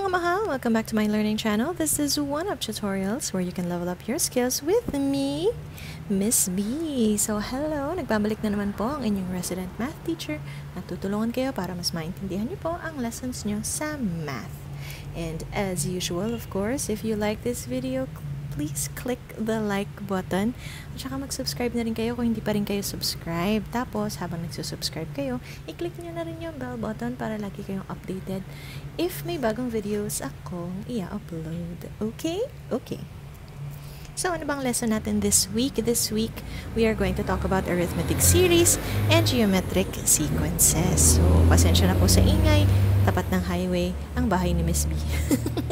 mga mahal! Welcome back to my learning channel. This is one of tutorials where you can level up your skills with me, Miss B. So hello! Nagbabalik na naman po ang inyong resident math teacher na tutulungan kayo para mas maintindihan niyo po ang lessons niyo sa math. And as usual, of course, if you like this video, please click the like button. At saka mag-subscribe na rin kayo kung hindi pa rin kayo subscribe. Tapos, habang nagsusubscribe kayo, i-click nyo na rin yung bell button para lagi kayong updated if may bagong videos akong i-upload. Okay? Okay. So, ano bang lesson natin this week? This week, we are going to talk about arithmetic series and geometric sequences. So, pasensya na po sa ingay. Tapat ng highway ang bahay ni Miss B.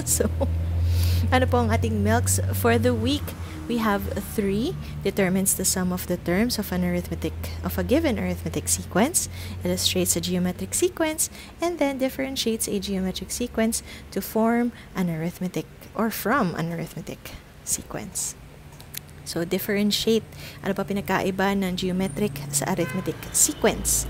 So, ano po ang ating milks for the week? We have 3, determines the sum of the terms of a given arithmetic sequence, illustrates a geometric sequence, and then differentiates a geometric sequence to form an arithmetic or from an arithmetic sequence. So, differentiate. Ano pa pinagkaiba ng geometric sa arithmetic sequence?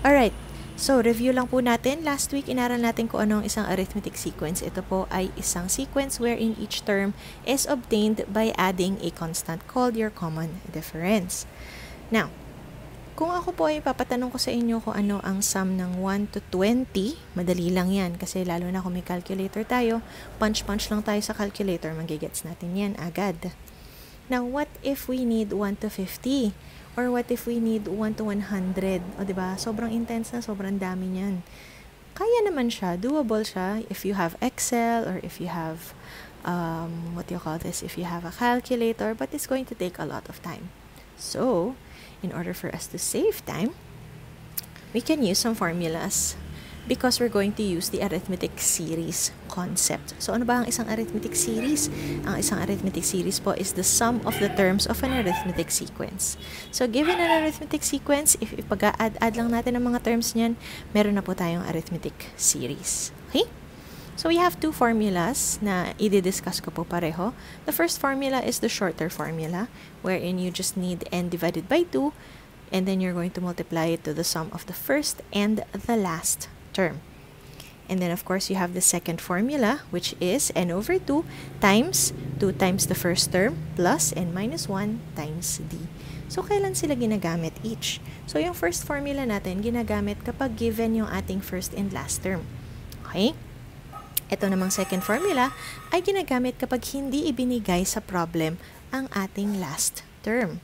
Alright. So, review lang po natin. Last week, inaral natin kung ano ang isang arithmetic sequence. Ito po ay isang sequence wherein each term is obtained by adding a constant called your common difference. Now, kung ako po ay papatanong ko sa inyo kung ano ang sum ng 1 to 20, madali lang yan. Kasi lalo na kung may calculator tayo, punch-punch lang tayo sa calculator, magigets natin yan agad. Now, what if we need 1 to 50? Or what if we need 1 to 100? O, diba? Sobrang intense na, sobrang dami niyan. Kaya naman siya, doable siya if you have Excel or if you have, if you have a calculator, but it's going to take a lot of time. So, in order for us to save time, we can use some formulas because we're going to use the arithmetic series concept. So, ano ba ang isang arithmetic series? Ang isang arithmetic series po is the sum of the terms of an arithmetic sequence. So, given an arithmetic sequence, if ipag-add lang natin ang mga terms niyan, meron na po tayong arithmetic series. Okay? So, we have 2 formulas na i-discuss ko po pareho. The first formula is the shorter formula, wherein you just need n divided by 2, and then you're going to multiply it to the sum of the first and the last term. And then, of course, you have the second formula, which is n over 2 times 2 times the first term plus n minus 1 times d. So, kailan sila ginagamit each? So, yung first formula natin, ginagamit kapag given yung ating first and last term. Okay? Ito namang second formula ay ginagamit kapag hindi ibinigay sa problem ang ating last term.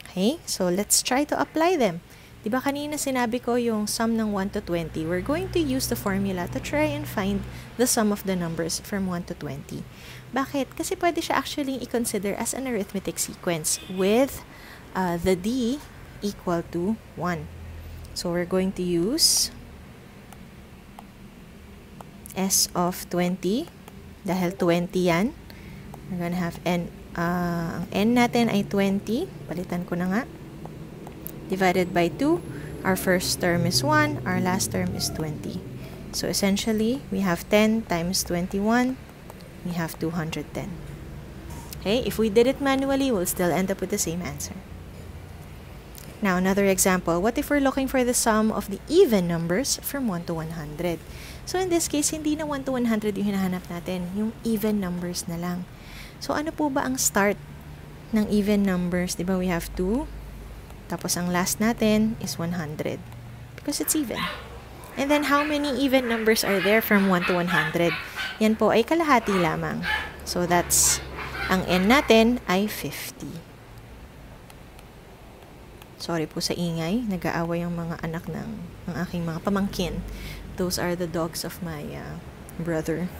Okay? So, let's try to apply them. Diba kanina sinabi ko yung sum ng 1 to 20, we're going to use the formula to try and find the sum of the numbers from 1 to 20. Bakit? Kasi pwede siya actually i-consider as an arithmetic sequence with the d equal to 1. So, we're going to use s of 20. Dahil 20 yan, we're gonna have n. Ang n natin ay 20. Palitan ko na nga. Divided by 2, our first term is 1, our last term is 20. So essentially, we have 10 times 21, we have 210. Okay, if we did it manually, we'll still end up with the same answer. Now, another example, what if we're looking for the sum of the even numbers from 1 to 100? So in this case, hindi na 1 to 100 yung hinahanap natin, yung even numbers na lang. So ano po ba ang start ng even numbers? Diba we have 2, tapos ang last natin is 100 because it's even. And then how many even numbers are there from 1 to 100? Yan po ay kalahati lamang. So that's, ang n natin ay 50. Sorry po sa ingay, nag-aaway ang mga anak ng aking mga pamangkin. Those are the dogs of my brother.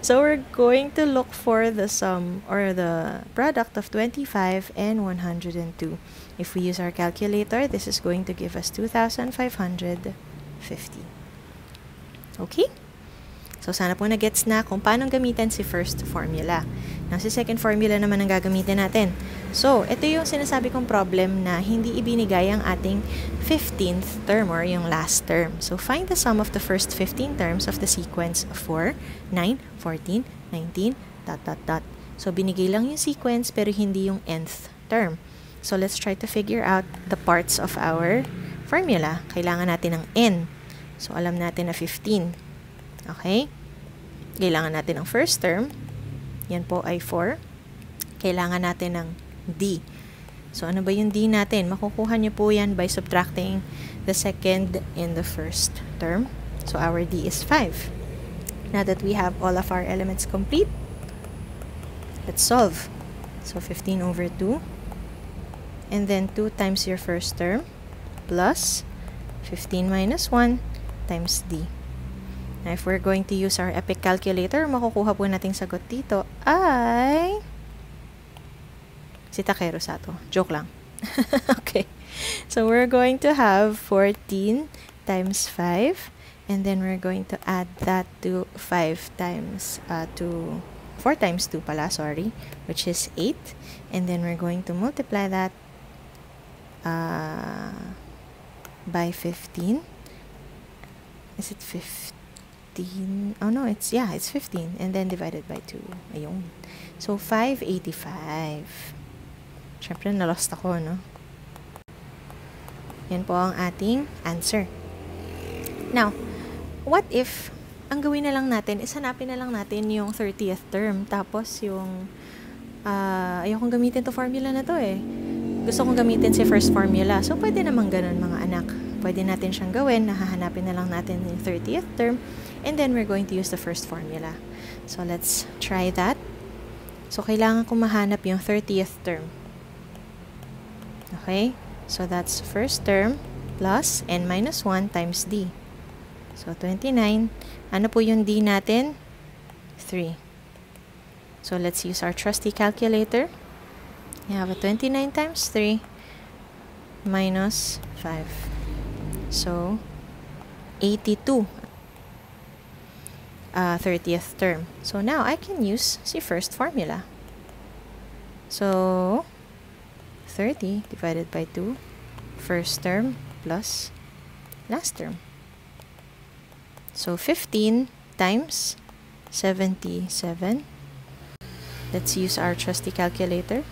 So we're going to look for the sum or the product of 25 and 102. If we use our calculator, this is going to give us 2,550. Okay? So sana po na-gets na kung paano gamitin si first formula. Now, si second formula naman ang gagamitin natin. So, ito yung sinasabi kong problem na hindi ibinigay ang ating 15th term or yung last term. So, find the sum of the first 15 terms of the sequence 4, 9, 14, 19, ... So, binigay lang yung sequence pero hindi yung nth term. So, let's try to figure out the parts of our formula. Kailangan natin ng n. So, alam natin na 15. Okay? kailangan natin ng first term. Yan po ay 4. Kailangan natin ng D. So, ano ba yung D natin? Makukuha niyo po yan by subtracting the second and the first term. So, our D is 5. Now that we have all of our elements complete, let's solve. So, 15 over 2. And then 2 times your first term plus 15 minus 1 times D. Now, if we're going to use our epic calculator, makukuha po nating sagot dito ay si Takeru Sato. Joke lang. Okay. So, we're going to have 14 times 5. And then, we're going to add that to 4 times 2 pala, sorry, which is 8. And then, we're going to multiply that by 15. Is it 15? Oh no, it's 15. And then divided by 2. Ayun. So, 585. Siyempre, nalost ako, no? Yan po ang ating answer. Now, what if, ang gawin na lang natin, hanapin na lang natin yung 30th term. Tapos, yung, ayokong gamitin to formula na to eh. Gusto kong gamitin si first formula. So, pwede naman ganun, mga anak. Pwede natin siyang gawin. Nahahanapin na lang natin yung 30th term. And then, we're going to use the first formula. So, let's try that. So, kailangan kong mahanap yung 30th term. Okay? So, that's first term plus n minus 1 times d. So, 29. Ano po yung d natin? 3. So, let's use our trusty calculator. We have a 29 times 3 minus 5. So, 82. 30th term. So, now, I can use the first formula. So, 30 divided by 2, first term plus last term. So, 15 times 77. Let's use our trusty calculator.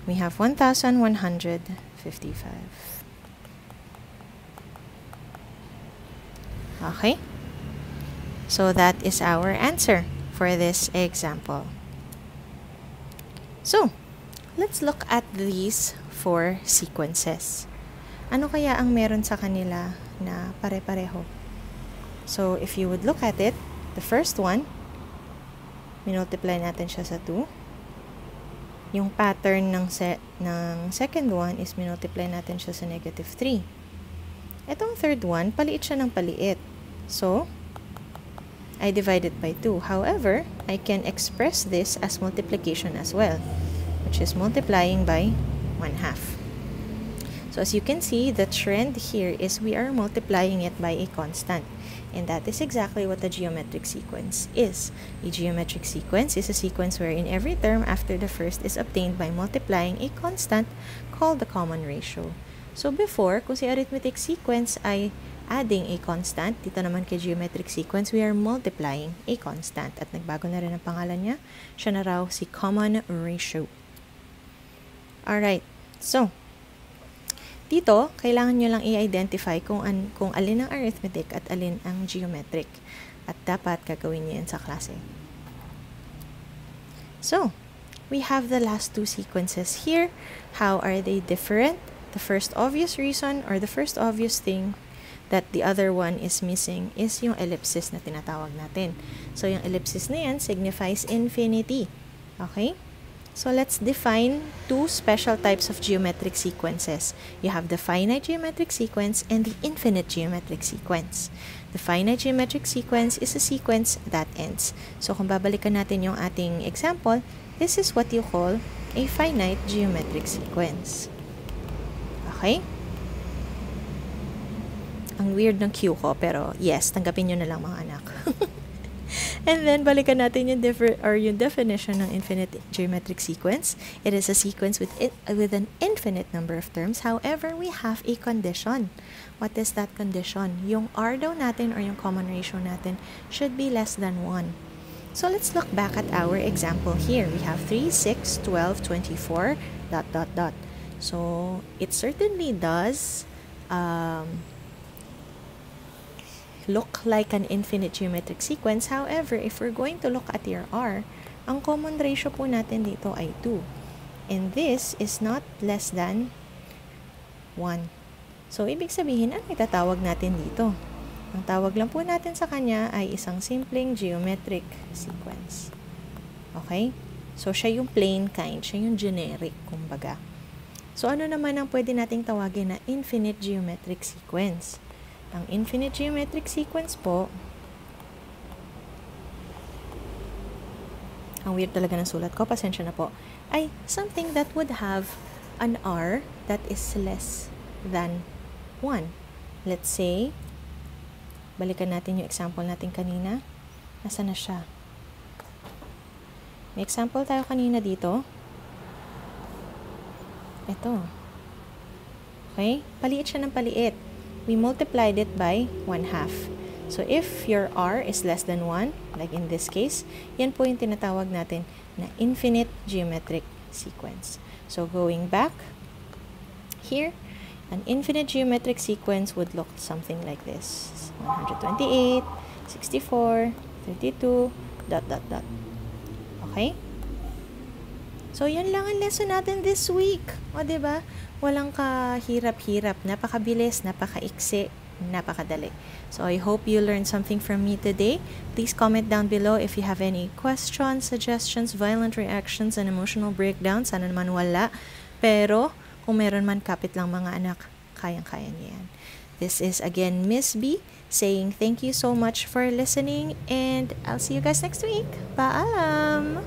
We have 1,155. Okay? So, that is our answer for this example. So, let's look at these 4 sequences. Ano kaya ang meron sa kanila na pare-pareho? So, if you would look at it, the first one, minultiply natin siya sa 2. Yung pattern ng second one is minultiply natin siya sa negative 3. Itong third one, paliit siya ng paliit. So, I divide it by 2. However, I can express this as multiplication as well, which is multiplying by 1/2. So, as you can see, the trend here is we are multiplying it by a constant. And that is exactly what a geometric sequence is. A geometric sequence is a sequence wherein every term after the first is obtained by multiplying a constant called the common ratio. So, before, kung si arithmetic sequence ay adding a constant, dito naman kay geometric sequence, we are multiplying a constant. At nagbago na rin ang pangalan niya. Siya na raw si common ratio. Alright. So, dito, kailangan nyo lang i-identify kung alin ang arithmetic at alin ang geometric. At dapat gagawin nyo yan sa klase. So, we have the last 2 sequences here. How are they different? The first obvious reason or the first obvious thing that the other one is missing is yung ellipsis na tinatawag natin. So, yung ellipsis na yan signifies infinity. Okay? So, let's define 2 special types of geometric sequences. You have the finite geometric sequence and the infinite geometric sequence. The finite geometric sequence is a sequence that ends. So, kung babalikan natin yung ating example, this is what you call a finite geometric sequence. Okay? Ang weird ng cue ko, pero yes, tanggapin nyo na lang mga anak. And then, balikan natin yung definition ng infinite geometric sequence. It is a sequence with an infinite number of terms. However, we have a condition. What is that condition? Yung R daw natin or yung common ratio natin should be less than 1. So, let's look back at our example here. We have 3, 6, 12, 24, ... So, it certainly does look like an infinite geometric sequence. However, if we're going to look at your R, ang common ratio po natin dito ay 2. And this is not less than 1. So, ibig sabihin, ano itatawag natin dito? Ang tawag lang po natin sa kanya ay isang simpleng geometric sequence. Okay? So, siya yung plain kind. Siya yung generic, kumbaga. So, ano naman ang pwede nating tawagin na infinite geometric sequence? Ang infinite geometric sequence po, ang weird talaga ng sulat ko, pasensya na po, ay something that would have an R that is less than 1. Let's say, balikan natin yung example natin kanina. Nasaan na siya? May example tayo kanina dito. Ito. Okay? Paliit siya ng paliit. We multiplied it by 1/2. So, if your R is less than 1, like in this case, yan po yung tinatawag natin na infinite geometric sequence. So, going back, here, an infinite geometric sequence would look something like this. 128, 64, 32, ... Okay? So, yan lang ang lesson natin this week. O, diba? Walang kahirap-hirap. Napakabilis, napakaiksi, napakadali. So, I hope you learned something from me today. Please comment down below if you have any questions, suggestions, violent reactions, and emotional breakdowns. Sana naman wala. Pero, kung meron man, kapit lang mga anak. Kayang-kaya niya yan. This is, again, Miss B, saying thank you so much for listening, and I'll see you guys next week. Paalam!